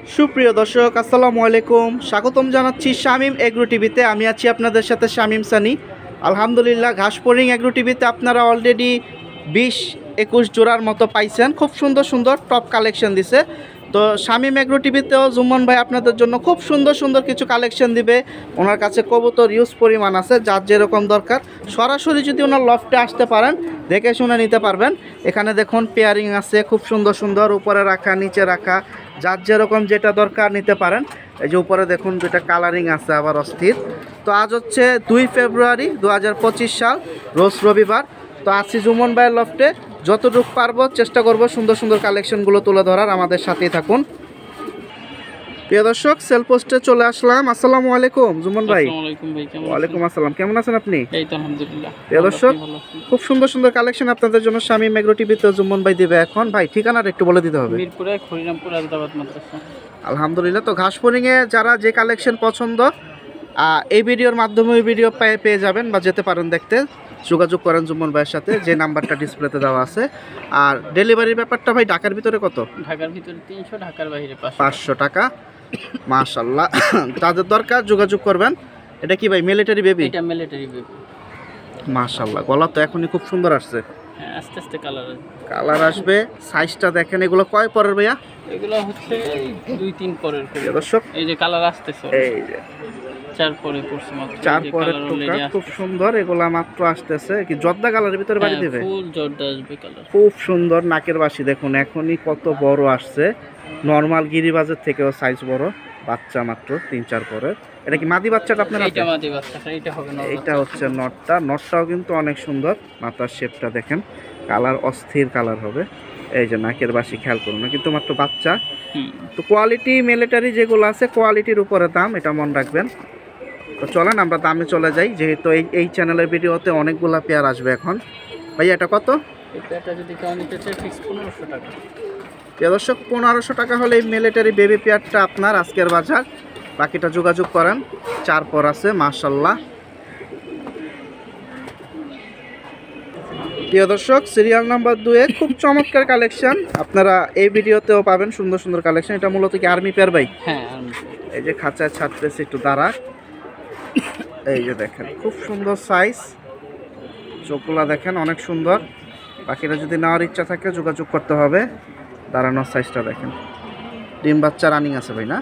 সুপ্রিয় দর্শক আসসালামু আলাইকুম, স্বাগতম জানাচ্ছি শামীম এগ্রো টিভিতে। আমি আছি আপনাদের সাথে শামীম সানি। আলহামদুলিল্লাহ, ঘাসফড়িং এগ্রো টিভিতে আপনারা অলরেডি 20-21 জোড়ার মতো পাইছেন। খুব সুন্দর সুন্দর টপ কালেকশন দিছে। তো শামীম এগ্রো টিভিতেও জুম্মন ভাই আপনাদের জন্য খুব সুন্দর সুন্দর কিছু কালেকশন দিবে। ওনার কাছে কবুতর ইউজ পরিমাণ আছে, যার যেরকম দরকার সরাসরি যদি ওনার লফটে আসতে পারেন দেখে শুনে নিতে পারবেন। এখানে দেখুন পেয়ারিং আছে খুব সুন্দর সুন্দর, উপরে রাখা নিচে রাখা, যার যেরকম যেটা দরকার নিতে পারেন। এই যে উপরে দেখুন দুইটা কালারিং আছে আবার অস্থির। তো আজ হচ্ছে 2 ফেব্রুয়ারি 2025 সাল, রোজ রবিবার। তো আসছি জুম্মন ভাইয়ের লফটে, যতটুকু পারবো চেষ্টা করব সুন্দর সুন্দর কালেকশনগুলো তুলে ধরার। আমাদের সাথেই থাকুন। প্রিয় দর্শক, সেল পোস্টে চলে আসলাম। আসসালামু আলাইকুম জুম্মন ভাই। ওয়ালাইকুম আসসালাম, কেমন আছেন আপনি? এই তো আলহামদুলিল্লাহ। প্রিয় দর্শক, খুব সুন্দর সুন্দর কালেকশন আপনাদের জন্য শামীম এগ্রো টিভিতে জুম্মন ভাই দিবে এখন। ভাই ঠিকানাটা একটু বলে দিতে হবে। মিরপুরে খড়িরামপুর আলতাবাদ মাদ্রাসা। আলহামদুলিল্লাহ। তো ঘাসফড়িংয়ে যারা যে কালেকশন পছন্দ এই ভিডিওর মাধ্যমে ওই ভিডিও পেয়ে যাবেন বা যেতে পারেন দেখতে। যোগাযোগ করেন জুম্মন ভাইয়ের সাথে, যে নাম্বারটা ডিসপ্লেতে দেওয়া আছে। আর ডেলিভারির ব্যাপারটা ভাই ঢাকার ভিতরে কত? ঢাকার ভিতরে 300, ঢাকার বাইরে 500 টাকা। মাশাআল্লাহ, তাদের দরকার যোগাযোগ করবেন। এটা কি ভাই মিলিটারি বেবি? এটা মিলিটারি বেবি। মাশাআল্লাহ, গলা তো এখনই খুব সুন্দর আসছে। হ্যাঁ, আস্তে আস্তে কালার আসবে। সাইজটা দেখেন, এগুলো কয় পরের ভাইয়া? এগুলো হচ্ছে 2-3 পরের। দর্শক এই যে কালার আসতেছে, এই যে 4 পরে পড়ছে মাত্র। 4 পরের টুকরা খুব সুন্দর, এগুলা মাত্র আসতেছে। কি জর্দা কালারের ভিতরে বাড়ি দিবে? ফুল জর্দা আসবে কালার। খুব সুন্দর নাকের বাসি দেখুন এখনই কত বড় আসছে। নরমাল গিরিবাজের থেকেও সাইজ বড়। বাচ্চা মাত্র 3-4 পরের। এটা কি মাদি বাচ্চাটা আপনার? এটা মাদি বাচ্চাটা, এটা হবে নর। এটা হচ্ছে নটটা। নটটাও কিন্তু অনেক সুন্দর। মাথার শেপটা দেখেন, কালার অস্থির কালার হবে। এই যে নাকের বাসি খেয়াল করুন, কিন্তু মাত্র বাচ্চা। তো কোয়ালিটি মিলিটারি যেগুলো আছে কোয়ালিটির উপরে দাম, এটা মনে রাখবেন। তো চলেন আমরা দামে চলে যাই, যেহেতু এই চ্যানেলের ভিডিওতে অনেকগুলা পেয়ার আসবে এখন। ভাই এটা কত? এটা যদি কেউ নিতে চায় ফিক্স 1500 টাকা। দর্শক 1500 টাকা হলে এই মিলিটারি বেবি পেয়ারটা আপনার আজকের বাজার। বাকিটা যোগাযোগ করেন। 4 পর আছে মাশাআল্লাহ। প্রিয় দর্শক, সিরিয়াল নাম্বার 2-এ খুব চমৎকার কালেকশন আপনারা এই ভিডিওতেও পাবেন। সুন্দর সুন্দর কালেকশন। এটা মূলত কি আর্মি পেয়ার ভাই? হ্যাঁ, আর্মি। এই যে খাঁচায় ছাড়তেছে, একটু দাঁড়া। এই যে দেখেন খুব সুন্দর সাইজ, চোখগুলা দেখেন অনেক সুন্দর। বাকিটা যদি নেওয়ার ইচ্ছা থাকে যোগাযোগ করতে হবে। দাঁড়ানোর সাইজটা দেখেন। ডিম বাচ্চা রানিং আছে ভাই না?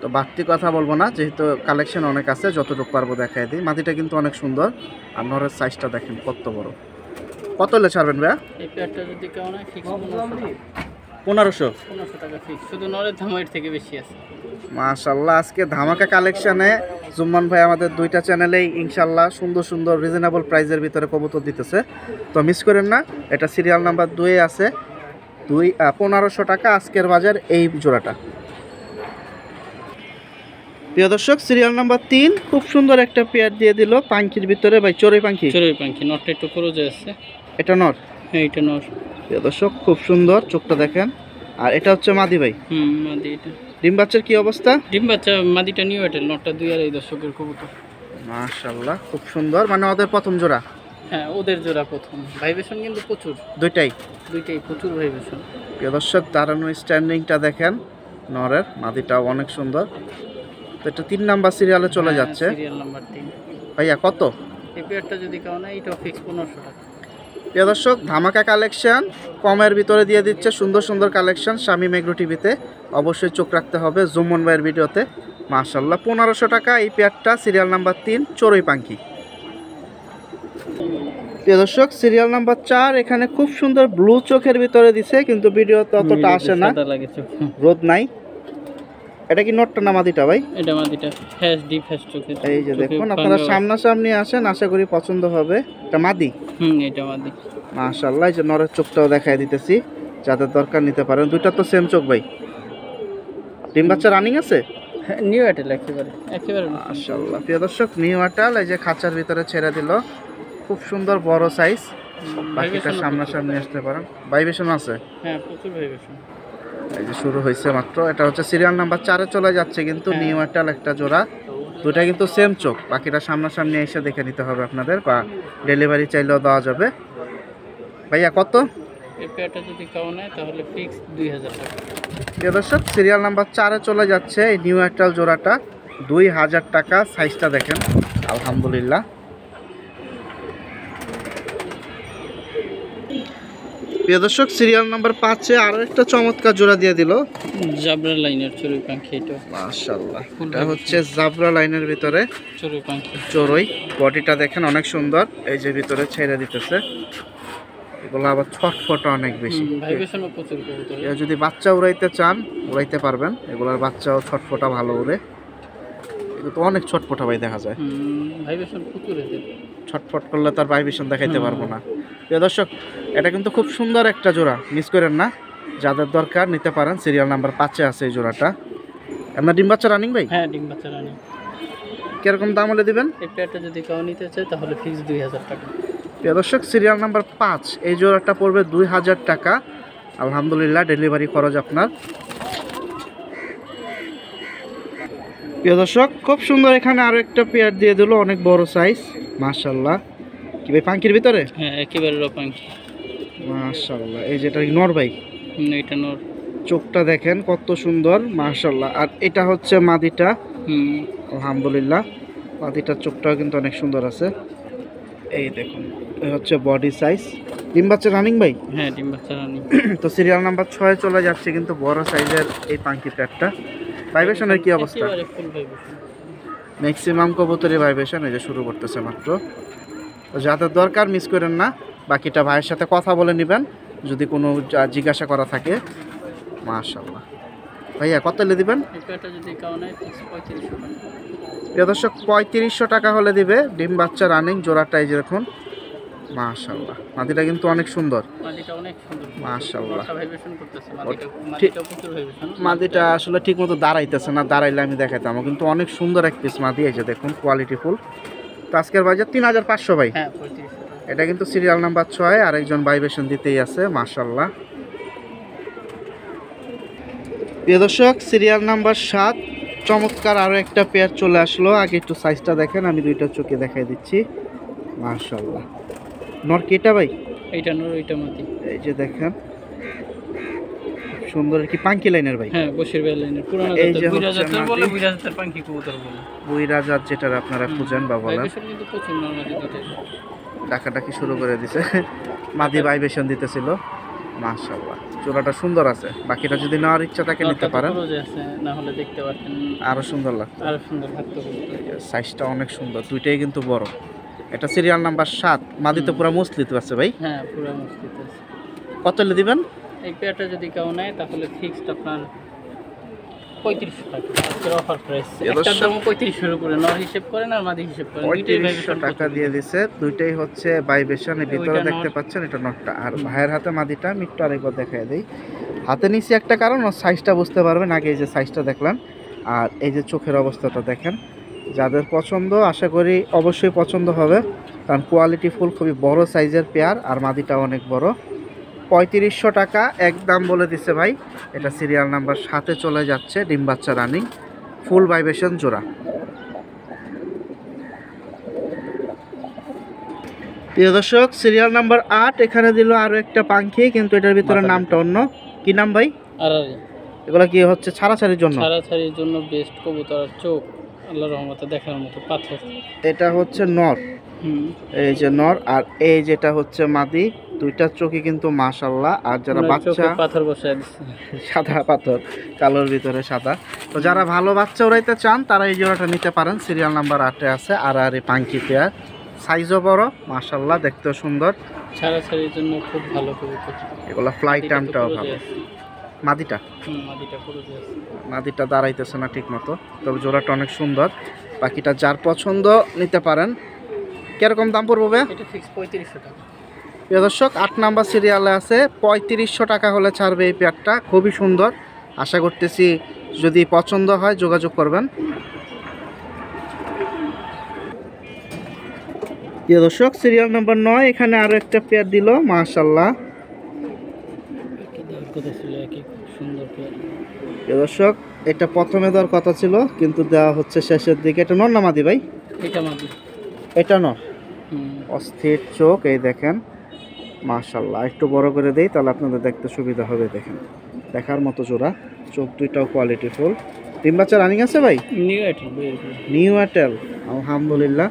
তো বাড়তি কথা বলবো না, যেহেতু কালেকশন অনেক আছে, যতটুকু পারবো দেখাই দিই। মাটিটা কিন্তু অনেক সুন্দর। আর নরের সাইজটা দেখেন কত বড়। কত হলে ছাড়বেন ভাইয়া? এই পেয়ারটা যদি কেউ নেয় ফিক্স 1500 টাকা ফিক্স। শুধু নরের দাম এর থেকে বেশি আছে। মাশাআল্লাহ, আজকে ধামাকা কালেকশনে জুম্মান ভাই আমাদের দুইটা চ্যানেলেই ইনশাআল্লাহ সুন্দর সুন্দর রিজনেবল প্রাইসের ভিতরে কবুতর দিতেছে। তো মিস করেন না। এটা সিরিয়াল নাম্বার 2-এ আছে। 1500 টাকা আজকের বাজার এই জোড়াটা। প্রিয় দর্শক, সিরিয়াল নাম্বার 3 খুব সুন্দর একটা পেয়ার দিয়ে দিল পাঙ্খির ভিতরে ভাই, চড়ুই পাখি। চড়ুই পাখি, নটটা একটু ক্রোজে আছে। এটা নর? হ্যাঁ, এটা নর। প্রিয় দর্শক, খুব সুন্দর, চোখটা দেখেন। আর এটা হচ্ছে মাদি ভাই? মাদি। এটা ডিম বাচ্চার কি অবস্থা? ডিম বাচ্চা, মাদিটা নিউ এটেল, নটটা 2.5 দশকের কবুতর। মাশাআল্লাহ, খুব সুন্দর। মানে ওদের প্রথম জোড়া? হ্যাঁ, ওদের জোড়া প্রথম। ভাইব্রেশন কিন্তু প্রচুর। দুইটাই প্রচুর ভাইব্রেশন। প্রিয় দর্শক, দাঁড়ানো স্ট্যান্ডিংটা দেখেন নরের। মাদিটাও অনেক সুন্দর। তো এটা 3 নাম্বার সিরিয়ালে চলে যাচ্ছে। Serial number 3। ভাইয়া কত? এই পেয়ারটা যদি কেউ নেয় এটা ফিক্স 1500 টাকা। প্রিয় দর্শক, ধামাকা কালেকশন কমের ভিতরে দিয়ে দিচ্ছে সুন্দর সুন্দর কালেকশন শামীম এগ্রো টিভিতে। অবশ্যই চোখ রাখতে হবে জুম্মন ভাইয়ের ভিডিওতে। মাশাআল্লাহ, 1500 টাকা এই পেয়ারটা, সিরিয়াল নাম্বার 3 চড়ুই পাখি। প্রিয় দর্শক, সিরিয়াল নাম্বার 4 এখানে খুব সুন্দর ব্লু চোখের ভিতরে দিছে, কিন্তু ভিডিওতে অতটা আসে না, রোদ নাই। এটা কি নটটা না মাদিটা ভাই? এটা মাদিটা, ফ্যাশ ডিপ ফ্যাশ চোখে। এই যে দেখুন, আপনারা সামনাসামনি আসেন, আশা করি পছন্দ হবে। এটা মাদি? এটা মাদি। মাশাআল্লাহ, এই যে নরের চোখটাও দেখাই দিতেছি, যাদের দরকার নিতে পারেন। দুইটা তো সেম চোখ ভাই। ডিম বাচ্চা রানিং আছে? হ্যাঁ, নিউ এটেল একেবারে। মাশাআল্লাহ। প্রিয় দর্শক, নিউ এটেল এই যে খাঁচার ভিতরে ছেড়ে দিল, খুব সুন্দর বড় সাইজ। বাকিটা সামনাসামনি আসতে পারেন। ভাইব্রেশন আছে? হ্যাঁ, প্রচুর ভাইব্রেশন। এই যে শুরু হয়েছে মাত্র। এটা হচ্ছে সিরিয়াল নাম্বার 4-এ চলে যাচ্ছে, কিন্তু নিউ এটেল একটা জোড়া। দুটা কিন্তু সেম চোখ। বাকিটা সামনাসামনি এসে দেখে নিতে হবে আপনাদের, বা ডেলিভারি চাইলেও দেওয়া যাবে। ভাইয়া কত? এই পেয়ারটা যদি কেউ নেয় তাহলে ফিক্স 2000 টাকা। প্রিয় দর্শক, সিরিয়াল নাম্বার 4-এ চলে যাচ্ছে এই নিউ এয়ারটেল জোড়াটা, 2000 টাকা। সাইজটা দেখেন, আলহামদুলিল্লাহ। প্রিয় দর্শক, সিরিয়াল নাম্বার 5-এ আরো একটা চমৎকার জোড়া দিয়ে দিল, জাবরা লাইনের চড়ুই পাখি। এটা মাশাআল্লাহ, এটা হচ্ছে জাবরা লাইনের ভিতরে চড়ুই পাখি। চড়ুই। বডিটা দেখেন অনেক সুন্দর, এই যে ভিতরে ছেড়ে দিতেছে, এগুলো আবার ছটফট অনেক বেশি। ভাইব্রেশনও প্রচুর কবুতর। এরা যদি বাচ্চা উড়াইতে চান উড়াইতে পারবেন, এগুলোর বাচ্চাও ছটফটা ভালো উড়ে। এগুলো তো অনেক ছটফটা ভাই দেখা যায়, ভাইব্রেশন প্রচুর এদের। ছটফট করলে তার ভাইব্রেশন দেখাইতে পারবো না। প্রিয় দর্শক, এটা কিন্তু খুব সুন্দর একটা জোড়া, মিস করেন না। যাদের দরকার নিতে পারেন, সিরিয়াল নাম্বার 5-এ আছে এই জোড়াটা। আপনার ডিম বাচ্চা রানিং ভাই? হ্যাঁ, ডিম বাচ্চা রানিং। কিরকম দাম হলে দিবেন? এই পেয়ারটা যদি কেউ নিতে চায় তাহলে ফিক্স 2000 টাকা। প্রিয় দর্শক, সিরিয়াল নাম্বার 5 এই জোড়াটা পড়বে 2000 টাকা। আলহামদুলিল্লাহ, ডেলিভারি খরচ আপনার। প্রিয় দর্শক, খুব সুন্দর এখানে আরো একটা পেয়ার দিয়ে দিল, অনেক বড় সাইজ, মাশাআল্লাহ। কি ভাই পাঙ্কির ভিতরে? হ্যাঁ, একেবারে র পাঙ্কি, মাশাআল্লাহ। এই যেটা নর ভাই, এটা নর। চোখটা দেখেন কত সুন্দর, মাশাআল্লাহ। আর এটা হচ্ছে মাদিটা, আলহামদুলিল্লাহ। মাদিটার চোখটাও কিন্তু অনেক সুন্দর আছে। এই দেখুন, এই হচ্ছে বডি সাইজ। ডিম বাচ্চা রানিং ভাই? হ্যাঁ, ডিম বাচ্চা রানিং। তো সিরিয়াল নাম্বার 6-এ চলে যাচ্ছে কিন্তু বড় সাইজের এই পাঙ্কি প্যাকটা। ভাইব্রেশনের কি অবস্থা? একেবারে ফুল ভাইব্রেশন। ম্যাক্সিমাম কবুতরের ভাইব্রেশন এই যে শুরু করতেছে মাত্র। তো যাদের দরকার মিস করেন না, বাকিটা ভাইয়ের সাথে কথা বলে নেবেন যদি কোনো জিজ্ঞাসা করা থাকে। মাশাআল্লাহ ভাইয়া, কত হলে দিবেন? এটা যদি কেউ নেয় ফিক্স 3500 টাকা। প্রিয় দর্শক, 3500 টাকা হলে দিবে। ডিম বাচ্চা রানিং জোড়াটা এই যে দেখুন, মাশাআল্লাহ। মাদিটা কিন্তু অনেক সুন্দর, মাদিটা অনেক সুন্দর, মাশাআল্লাহ। ভাইব্রেশন করতেছে ঠিক। মাদিটা প্রচুর ভাইব্রেশন। মাদিটা আসলে ঠিক মতো দাঁড়াইতেছে না, দাঁড়াইলে আমি দেখাইতাম। কিন্তু অনেক সুন্দর এক পিস মাদি, এই যে দেখুন, কোয়ালিটি ফুল। তো আজকের বাজার 3500 ভাই। হ্যাঁ, 3500 টাকা। এটা কিন্তু সিরিয়াল নাম্বার 6, আরেকজন ভাইব্রেশন দিতেই আছে, মাশাআল্লাহ। প্রিয় দর্শক, সিরিয়াল নাম্বার 7 চমৎকার আরো একটা পেয়ার চলে আসলো। আগে একটু সাইজটা দেখেন, আমি দুইটা চোখে দেখাই দিচ্ছি, মাশাআল্লাহ। নর কেটা ভাই? এইটা নর, ওইটা মাদি। এই যে দেখেন, সুন্দর কি পাঙ্কি লাইনের ভাই? হ্যাঁ, বশির ভাই লাইনের পুরানো এই যে জাতের, বুইরা হচ্ছে জাতের বলে, মাদি। বুইরা জাতের পাঙ্কি কবুতর বলে। বুইরাজাত যেটা আপনারা খুঁজেন বা বলেন, ভাইব্রেশন কিন্তু প্রচুর নর মাদি দুইটাই। ডাকাডাকি শুরু করে দিছে। মাদি ভাইব্রেশন দিতেছিল, মাশাআল্লাহ। চূড়াটা সুন্দর আছে, বাকিটা যদি নেওয়ার ইচ্ছা থাকে নিতে পারেন। নরটা তো ক্লোজে আছে, না হলে দেখতে পারতেন আরো সুন্দর লাগতো। আরো সুন্দর থাকতো কবুতর। সাইজটা অনেক সুন্দর, দুইটাই কিন্তু বড়। এটা সিরিয়াল নাম্বার 7, মাদি তো পুরো মুসলিত আছে ভাই। হ্যাঁ, পুরো মসজিদ আছে। কত হলে দিবেন? এই পেয়ারটা যদি কেউ নেয় তাহলে ফিক্সড আপনার 3500 টাকা। আজকের অফার প্রাইস। একটা দাম 3500 এর উপরে, নর হিসাব করেন আর মাদি হিসাব করেন, দুইটাই 3500 টাকা দিয়ে দিছে। দুইটাই হচ্ছে ভাইব্রেশন, এর ভিতরে ওইটা দেখতে নর। পাচ্ছেন, এটা নটটা। আর ভাইয়ের হাতে মাদিটা আমি একটু আরেকবার দেখাই দেই। হাতে নিছি একটা কারণ, ওর সাইজটা বুঝতে পারবেন। আগে এই যে সাইজটা দেখলেন, আর এই যে চোখের অবস্থাটা দেখেন। যাদের পছন্দ, আশা করি অবশ্যই পছন্দ হবে, কারণ কোয়ালিটি ফুল, খুবই বড় সাইজের পেয়ার। আর মাদিটা অনেক বড়। 3500 টাকা একদম বলে দিছে ভাই। এটা সিরিয়াল নাম্বার 7-এ চলে যাচ্ছে, ডিম বাচ্চা রানিং, ফুল ভাইব্রেশন জোড়া। প্রিয় দর্শক, সিরিয়াল নাম্বার 8 এখানে দিল আরো একটা পাখি, কিন্তু এটার ভিতরে নামটা অন্য। কি নাম ভাই? আর এগুলা কি হচ্ছে ছাড়াছাড়ির জন্য? ছাড়াছাড়ির জন্য বেস্ট কবুতর। আর চোখ আল্লাহর রহমতে দেখার মতো পাথর। এটা হচ্ছে নর, এই যে নর। আর এই যেটা হচ্ছে মাদি। দুইটা চোখই কিন্তু মাশাআল্লাহ। আর যারা বাচ্চা, পাথর বসায় দিচ্ছে, সাদা পাথর, কালোর ভিতরে সাদা। তো যারা ভালো বাচ্চা উড়াইতে চান তারা এই জোড়াটা নিতে পারেন, সিরিয়াল নাম্বার 8-এ আছে। আর এই পাঙ্কি পেয়ার, সাইজও বড়, মাশাআল্লাহ, দেখতেও সুন্দর। ছাড়াছাড়ির জন্য খুব ভালো কবুতর। এগুলা ফ্লাইট টাইমটাও ভালো। মাদিটা মাদিটা পুরো আছে। মাদিটা দাঁড়াইতেছে না ঠিক মতো, তবে জোড়াটা অনেক সুন্দর। বাকিটা যার পছন্দ নিতে পারেন। কিরকম দাম পড়বে? এটা ফিক্স 3500 টাকা। প্রিয় দর্শক, 8 নাম্বার সিরিয়ালে আছে, 3500 টাকা হলে ছাড়বে এই পেয়ারটা। খুবই সুন্দর, আশা করতেছি যদি পছন্দ হয় যোগাযোগ করবেন। প্রিয় দর্শক, সিরিয়াল নাম্বার 9 এখানে আরো একটা পেয়ার দিল, মাশাআল্লাহ। সুন্দর পেয়ার। প্রিয় দর্শক, এটা প্রথমে দেওয়ার কথা ছিল, কিন্তু দেওয়া হচ্ছে শেষের দিকে। এটা নর না মাদি ভাই? এটা মাদি। এটা নর, অস্থির চোখ, এই দেখেন মাশাআল্লাহ, একটু বড় করে দেই তাহলে আপনাদের দেখতে সুবিধা হবে। দেখেন দেখার মতো জোড়া, চোখ দুইটাও কোয়ালিটি ফুল। ডিম বাচ্চা রানিং আছে ভাই? নিউ আইটেল নিউ অ্যাটেল, আলহামদুলিল্লাহ।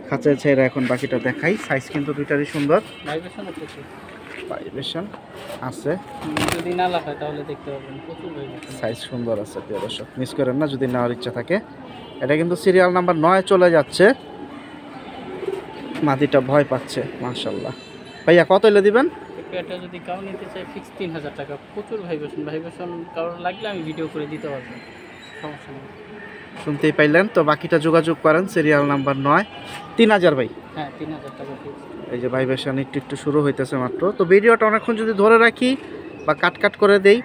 খাঁচায় ছেড়ে এখন বাকিটা দেখাই। সাইজ কিন্তু দুইটারই সুন্দর, ভাইবেশন আছে, ভাইব্রেশন আছে, যদি না লাফায় তাহলে দেখতে পাবেন প্রচুর ভাইবেশন। সাইজ সুন্দর আছে। প্রিয় দর্শক মিস করেন না যদি নেওয়ার ইচ্ছা থাকে। এটা কিন্তু সিরিয়াল নাম্বার 9 চলে যাচ্ছে। মাদিটা ভয় পাচ্ছে। মাশাআল্লাহ ভাইয়া, কত এলে দিবেন? এটা যদি কাউ নিতে চাই ফিক্স 3000 টাকা। প্রচুর ভাইবেশন কারোর লাগলে আমি ভিডিও করে দিতে পারবো, সমস্যা নেই। শুনতেই পাইলেন তো, বাকিটা যোগাযোগ করেন। সিরিয়াল নাম্বার 9, 3000 ভাই। হ্যাঁ 3000 টাকা ফিক্স। এই যে ভাইব্রেশন একটু শুরু হইতেছে মাত্র। তো ভিডিওটা অনেকক্ষণ যদি ধরে রাখি বা কাট করে দেই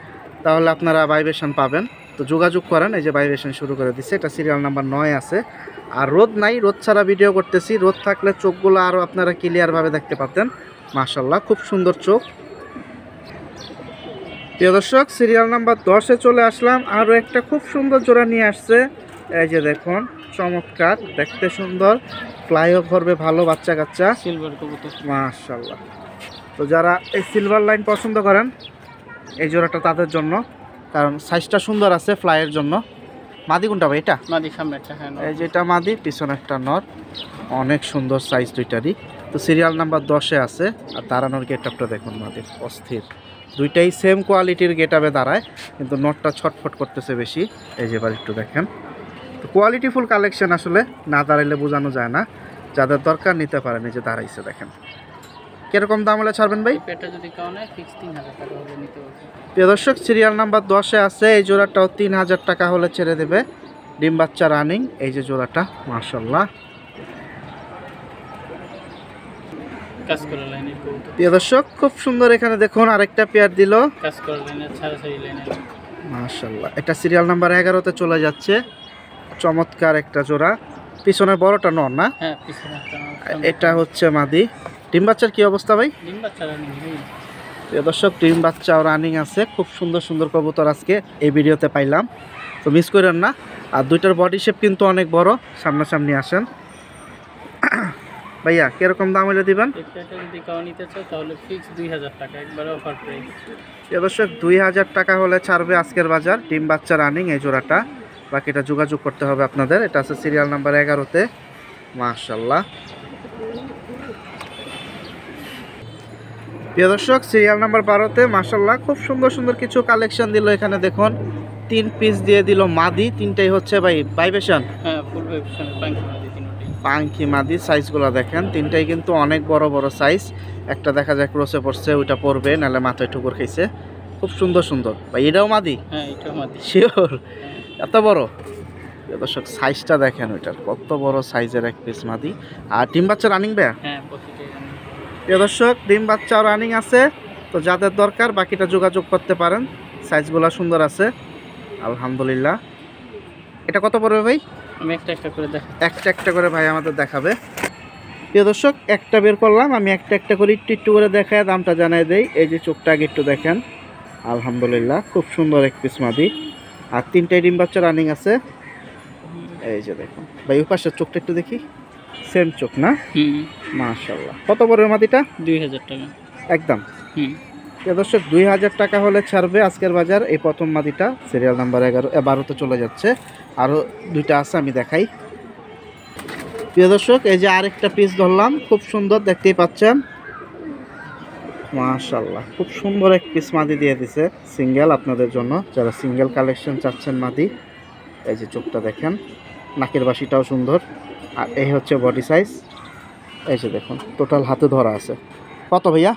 তাহলে আপনারা ভাইব্রেশন পাবেন। তো যোগাযোগ করেন। এই যে ভাইব্রেশন শুরু করে দিচ্ছে। এটা সিরিয়াল নাম্বার 9 আছে। আর রোদ নাই, রোদ ছাড়া ভিডিও করতেছি। রোদ থাকলে চোখগুলো আরও আপনারা ক্লিয়ারভাবে দেখতে পাতেন। মাশাআল্লাহ, খুব সুন্দর চোখ। প্রিয় দর্শক, সিরিয়াল নাম্বার 10-এ চলে আসলাম। আরও একটা খুব সুন্দর জোড়া নিয়ে আসছে। এই যে দেখুন, চমৎকার, দেখতে সুন্দর, ফ্লাইও করবে ভালো, বাচ্চা কাচ্চা। সিলভার কবুতর মাশাআল্লাহ। তো যারা এই সিলভার লাইন পছন্দ করেন এই জোড়াটা তাদের জন্য, কারণ সাইজটা সুন্দর আছে ফ্লাইয়ের জন্য। মাদি কোনটা ভাই? এটা মাদি, সামনে একটা হ্যাঁ এই যেটা মাদি, পিছনে একটা নর। অনেক সুন্দর সাইজ দুইটারই। তো সিরিয়াল নাম্বার 10-এ আছে। আর দাঁড়ানোর গেটআপটা দেখুন, মাদির অস্থির। দুইটাই সেম কোয়ালিটির গেটআপে দাঁড়ায়, কিন্তু নটটা ছটফট করতেছে বেশি। এই যে এবার একটু দেখেন। তো কোয়ালিটিফুল কালেকশন, আসলে না দাঁড়াইলে বোঝানো যায় না। যাদের দরকার নিতে পারেন। এই যে দাঁড়াইছে দেখেন। কিরকম দাম হলে ছাড়বেন ভাই? এটা যদি কাউ নেয় ফিক্স 3000 টাকা হলে নিতে পারবো। প্রিয় দর্শক, সিরিয়াল নাম্বার 10-এ আছে। এই জোড়াটাও 3000 টাকা হলে ছেড়ে দেবে। ডিম বাচ্চা রানিং। এই যে জোড়াটা, মাশাআল্লাহ। কাজ করা লাইনের কবুতর। প্রিয় দর্শক, খুব সুন্দর। এখানে দেখুন আরেকটা পেয়ার দিল। কাজ করা লাইনের, ছাড়াছাড়ি লাইনের। মাশাআল্লাহ, এটা সিরিয়াল নাম্বার 11-তে চলে যাচ্ছে। চমৎকার একটা জোড়া। পিছনের বড়টা নর না? হ্যাঁ পিছনে একটা এটা হচ্ছে মাদি। ডিম বাচ্চার কি অবস্থা ভাই? ডিম বাচ্চা রানিং। প্রিয় দর্শক, ডিম বাচ্চাও রানিং আছে। খুব সুন্দর সুন্দর কবুতর আজকে এই ভিডিওতে পাইলাম, তো মিস করেন না। আর দুইটার বডি শেপ কিন্তু অনেক বড়। সামনাসামনি আসেন। ভাইয়া, কিরকম দাম হলে দিবেন? এটা যদি কাউ নিতে চাও তাহলে ফিক্স 2000 টাকা, একবারে অফার প্রাইস। প্রিয় দর্শক, 2000 টাকা হলে ছাড়বে আজকের বাজার। ডিম বাচ্চা রানিং এই জোড়াটা। বাকিটা যোগাযোগ করতে হবে আপনাদের। এটা আছে সিরিয়াল নাম্বার 11-তে। মাশাআল্লাহ। প্রিয় দর্শক, সিরিয়াল নাম্বার 12-তে মাশাআল্লাহ খুব সুন্দর সুন্দর কিছু কালেকশন দিল। এখানে দেখুন 3 পিস দিয়ে দিল মাদি। তিনটাই হচ্ছে ভাই ভাইবেশন। হ্যাঁ ফুল ভাইবেশনের পাঙ্কি মাদি তিনটি। পাঙ্কি মাদি। সাইজগুলো দেখেন, তিনটাই কিন্তু অনেক বড় বড় সাইজ। একটা দেখা যায় ক্রসে পড়ছে, ওইটা পড়বে, নাহলে মাথায় ঠুকুর খাইছে। খুব সুন্দর সুন্দর ভাই। এটাও মাদি? হ্যাঁ এটাও মাদি। শিওর? এত বড়? প্রিয় দর্শক, সাইজটা দেখেন ওইটার, কত বড় সাইজের এক পিস মাদি। আর ডিম বাচ্চা রানিং ভাইয়া? হ্যাঁ প্রতিটাই রানিং। প্রিয় দর্শক, ডিম বাচ্চাও রানিং আছে। তো যাদের দরকার বাকিটা যোগাযোগ করতে পারেন। সাইজগুলো সুন্দর আছে, আলহামদুলিল্লাহ। এটা কত পড়বে ভাই? আমি একটা একটা করে দেখ। একটা করে ভাই আমাদের দেখাবে। প্রিয় দর্শক, একটা বের করলাম, আমি একটা করে একটু করে দেখায় দামটা জানাই দেই। এই যে চোখটা আগে একটু দেখেন, আলহামদুলিল্লাহ খুব সুন্দর এক পিস মাদি। আর তিনটাই ডিম বাচ্চা রানিং আছে। এই যে দেখুন ভাই, ওই পাশের চোখটা একটু দেখি, সেম চোখ না? মাশাআল্লাহ। কত পড়বে মাদিটা? 2000 টাকা একদম। হুম। প্রিয় দর্শক, 2000 টাকা হলে ছাড়বে আজকের বাজার এই প্রথম মাদিটা। সিরিয়াল নাম্বার 12-তে চলে যাচ্ছে। আরও দুইটা আছে, আমি দেখাই। প্রিয় দর্শক, এই যে আরেকটা পিস ধরলাম, খুব সুন্দর, দেখতেই পাচ্ছেন। মাশাআল্লাহ, খুব সুন্দর এক পিস মাদি দিয়ে দিছে সিঙ্গেল আপনাদের জন্য, যারা সিঙ্গেল কালেকশন চাচ্ছেন মাদি। এই যে চোখটা দেখেন, নাকের বাসিটাও সুন্দর। আর এই হচ্ছে বডি সাইজ। এই যে দেখুন, টোটাল হাতে ধরা আছে। কত ভাইয়া?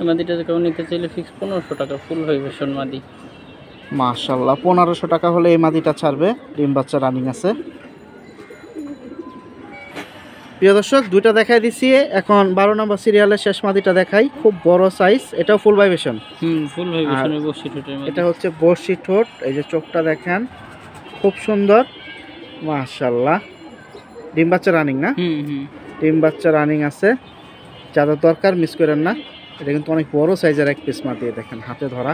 মাদিটা কেউ নিতে চাইলে ফিক্স 1500 টাকা, ফুল ভাইবেশন মাদি। মাশাআল্লাহ, 1500 টাকা হলে এই মাদিটা ছাড়বে। ডিম বাচ্চা রানিং আছে। প্রিয় দর্শক, দুইটা দেখাই দিছি। এখন 12 নম্বর সিরিয়ালের শেষ মাদিটা দেখাই। খুব বড় সাইজ, এটাও ফুল ভাইবেশন। ফুল ভাইবেশনের বসি ঠোঁটের মাদি। এটা হচ্ছে বসি ঠোঁট। এই যে চোখটা দেখেন, খুব সুন্দর। মাশাআল্লাহ, ডিম বাচ্চা রানিং না? ডিম বাচ্চা রানিং আছে। যাদের দরকার মিস করেন না। এটা কিন্তু অনেক বড় সাইজের এক পিস মাদি, দেখেন হাতে ধরা।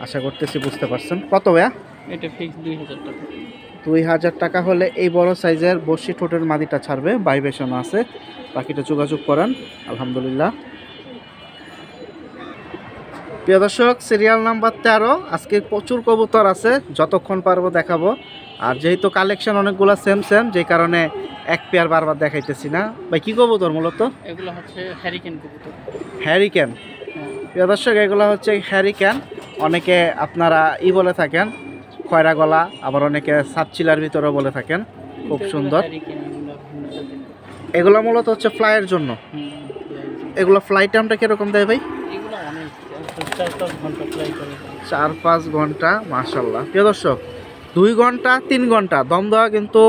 আশা করতেছি বুঝতে পারছেন। কত ভাইয়া? এটা ফিক্স 2000 টাকা। 2000 টাকা হলে এই বড় সাইজের বসি ঠোঁটের মাদিটা ছাড়বে। ভাইবেশন আছে। বাকিটা যোগাযোগ করেন, আলহামদুলিল্লাহ। প্রিয় দর্শক, সিরিয়াল নাম্বার 13। আজকে প্রচুর কবুতর আছে, যতক্ষণ পারবো দেখাবো। আর যেহেতু কালেকশন অনেকগুলো সেম সেম, যে কারণে এক পেয়ার বারবার দেখাইতেছি না। ভাই কি কবুতর মূলত? এগুলো হচ্ছে হ্যারিকেন কবুতর। হ্যারিকেন। প্রিয় দর্শক, এগুলো হচ্ছে হ্যারিকেন। অনেকে আপনারা বলে থাকেন খয়রা গলা, আবার অনেকে সাতচিলার ভিতরেও বলে থাকেন। খুব সুন্দর। এগুলো মূলত হচ্ছে ফ্লাইয়ের জন্য। এগুলো ফ্লাই টাইমটা কিরকম দেয় ভাই? 4-5 ঘন্টা। মাশাল্লাহ। প্রিয় দর্শক, 2 ঘন্টা 3 ঘন্টা দম দেওয়া কিন্তু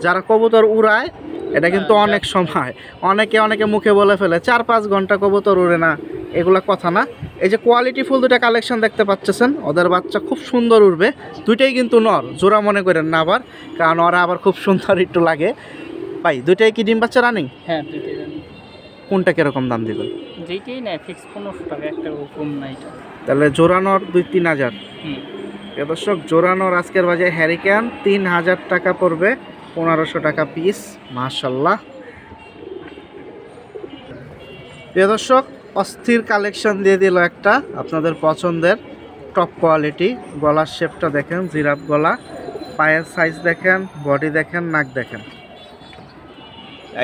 যারা কবুতর উড়ায় এটা কিন্তু অনেক সময়। অনেকে মুখে বলে ফেলে 4-5 ঘন্টা কবুতর উড়ে না, এগুলা কথা না। এই যে কোয়ালিটি ফুল দুটা কালেকশন দেখতে পাচ্ছেন, ওদের বাচ্চা খুব সুন্দর উড়বে। দুইটাই কিন্তু নর, জোড়া মনে করেন না আবার, কারণ ওরা আবার খুব সুন্দর একটু লাগে। ভাই দুইটাই কি ডিম বাচ্চা রানিং? হ্যাঁ, দুইটাই রানিং। কোনটা কিরকম দাম দিবেন? যেইটাই না ফিক্স 1500 টাকা, একটা কম নাই। তাহলে জোড়ানোর 2-3 হাজার। দর্শক, জোড়ানোর আজকের বাজারে হ্যারিকেন 3000 টাকা পড়বে, 1500 টাকা পিস। মাশাল্লাহ। প্রিয় দর্শক, অস্থির কালেকশন দিয়ে দিল একটা আপনাদের পছন্দের টপ কোয়ালিটি। গলার শেপটা দেখেন, জিরাফ গলা। পায়ের সাইজ দেখেন, বডি দেখেন, নাক দেখেন,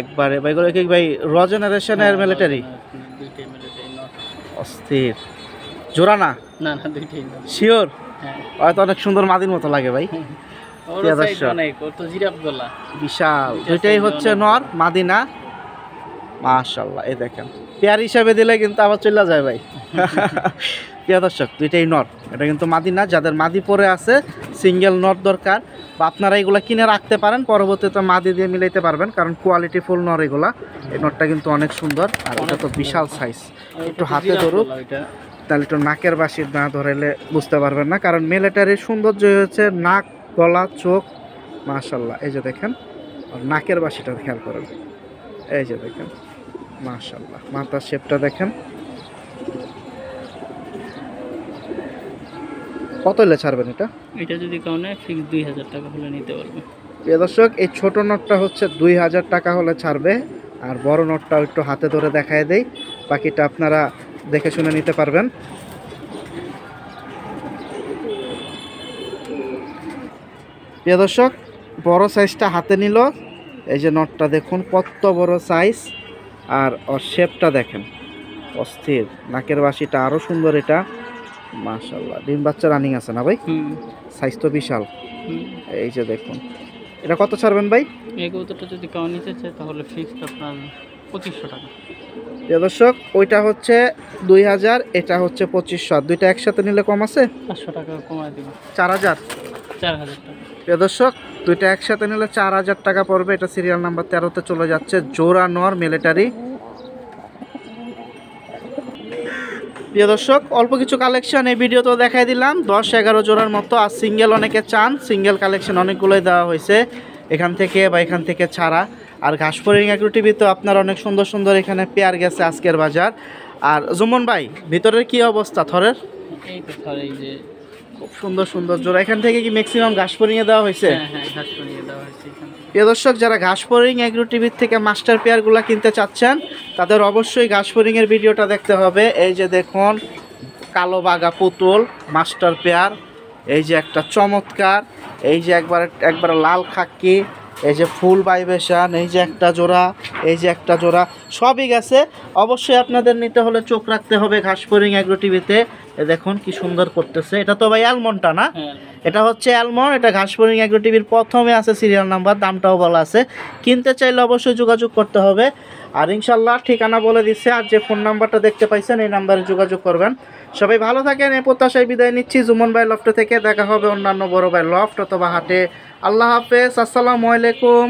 একবারে ভাই করে কি ভাই র জেনারেশনের মিলিটারি। অস্থির। জোড়া না? না না, দুইটাই না। শিওর? হ্যাঁ, হয়তো অনেক সুন্দর মাদির মতো লাগে ভাই। বিশাল। দুইটাই হচ্ছে নর, মাদিনা। মাশাআল্লাহ। এই দেখেন, পেয়ার হিসাবে দিলে কিন্তু আবার চলে যায় ভাই। প্রিয় দর্শক, দুইটাই নর। এটা কিন্তু মাদি না। যাদের মাদি পরে আছে, সিঙ্গেল নর দরকার, বা আপনারা এগুলা কিনে রাখতে পারেন, পরবর্তীতে মাদি দিয়ে মিলাইতে পারবেন, কারণ কোয়ালিটি ফুল নর এগুলা। এই নরটা কিন্তু অনেক সুন্দর, আর এটা তো বিশাল সাইজ। একটু হাতে ধরুক, তাহলে একটু নাকের বাসি না ধরাইলে বুঝতে পারবেন না, কারণ মিলিটারির সৌন্দর্য হচ্ছে নাক, গলা, চোখ। মাশাল্লাহ। এই যে দেখেন, আর নাকের বাসিটা খেয়াল করেন। এই যে দেখেন, মাশাল্লাহ। মাথার শেপটা দেখেন। কত হলে ছাড়বেন এটা? এটা যদি কাউনে ফিক্স 2000 টাকা হলে নিতে পারবে। প্রিয় দর্শক, এই ছোট নোটটা হচ্ছে 2000 টাকা হলে ছাড়বে, আর বড় নোটটাও একটু হাতে ধরে দেখায় দেই, বাকিটা আপনারা দেখে শুনে নিতে পারবেন। প্রিয় দর্শক, বড় সাইজটা হাতে নিল। এই যে নোটটা দেখুন কত বড় সাইজ, আর ওর শেপটা দেখেন, অস্থির। নাকের বাসিটা আরও সুন্দর। এটা মাশাআল্লাহ। ডিম বাচ্চা রানিং আছে না ভাই? সাইজ তো বিশাল। এই যে দেখুন, এটা কত ছাড়বেন ভাই? এই কবুতরটা যদি কেউ নিতে চায় তাহলে ফিক্সড আপনার 2500 টাকা। প্রিয় দর্শক, ওইটা হচ্ছে 2000, এটা হচ্ছে 2500। দুইটা একসাথে নিলে কম আছে? 500 টাকা কমায় দিব। 4000। 4000 টাকা। প্রিয় দর্শক, দুইটা একসাথে নিলে 4000 টাকা পড়বে। এটা সিরিয়াল নাম্বার 13-তে চলে যাচ্ছে, জোড়া নর মিলিটারি। প্রিয় দর্শক, অল্প কিছু কালেকশন এই ভিডিওতে দেখাই দিলাম, 10-11 জোড়ার মতো। আর সিঙ্গেল অনেকে চান, সিঙ্গেল কালেকশন অনেকগুলোই দেওয়া হয়েছে এখান থেকে বা এখান থেকে ছাড়া। আর ঘাসফড়িং এগ্রো টিভিতে আপনার অনেক সুন্দর সুন্দর এখানে পেয়ার গেছে আজকের বাজার। আর জুমন ভাই, ভিতরের কি অবস্থা থরের? এই তো থর, এই যে খুব সুন্দর সুন্দর জোড়া। এখান থেকে কি ম্যাক্সিমাম ঘাসফড়িং এ দেওয়া হয়েছে? হ্যাঁ হ্যাঁ, ঘাসফড়িং এ দেওয়া হয়েছে। প্রিয় দর্শক, যারা ঘাসফড়িং এগ্রো টিভির থেকে মাস্টার পেয়ারগুলো কিনতে চাচ্ছেন, তাদের অবশ্যই ঘাসফড়িংয়ের ভিডিওটা দেখতে হবে। এই যে দেখুন, কালো বাগা পুতুল মাস্টার পেয়ার। এই যে একটা চমৎকার, এই যে একবার লাল খাক্কি, এই যে ফুল ভাইবেশন, এই যে একটা জোড়া, এই যে একটা জোড়া, সবই গেছে। অবশ্যই আপনাদের নিতে হলে চোখ রাখতে হবে ঘাসফড়িং এগ্রো টিভিতে। দেখুন কি সুন্দর করতেছে। এটা তো ভাই অ্যালমন্ডটা না? এটা হচ্ছে অ্যালমন্ড। এটা ঘাসফড়িং এগ্রো টিভির প্রথমে আছে সিরিয়াল নাম্বার, দামটাও বলা আছে। কিনতে চাইলে অবশ্যই যোগাযোগ করতে হবে। আর ইনশাল্লাহ ঠিকানা বলে দিচ্ছে, আর যে ফোন নাম্বারটা দেখতে পাইছেন এই নাম্বারে যোগাযোগ করবেন। সবাই ভালো থাকেন, এই প্রত্যাশায় বিদায় নিচ্ছি জুমন ভাই লফট থেকে। দেখা হবে অন্যান্য বড় ভাই লফট অথবা হাটে। আল্লাহ হাফেজ, আসসালামু আলাইকুম।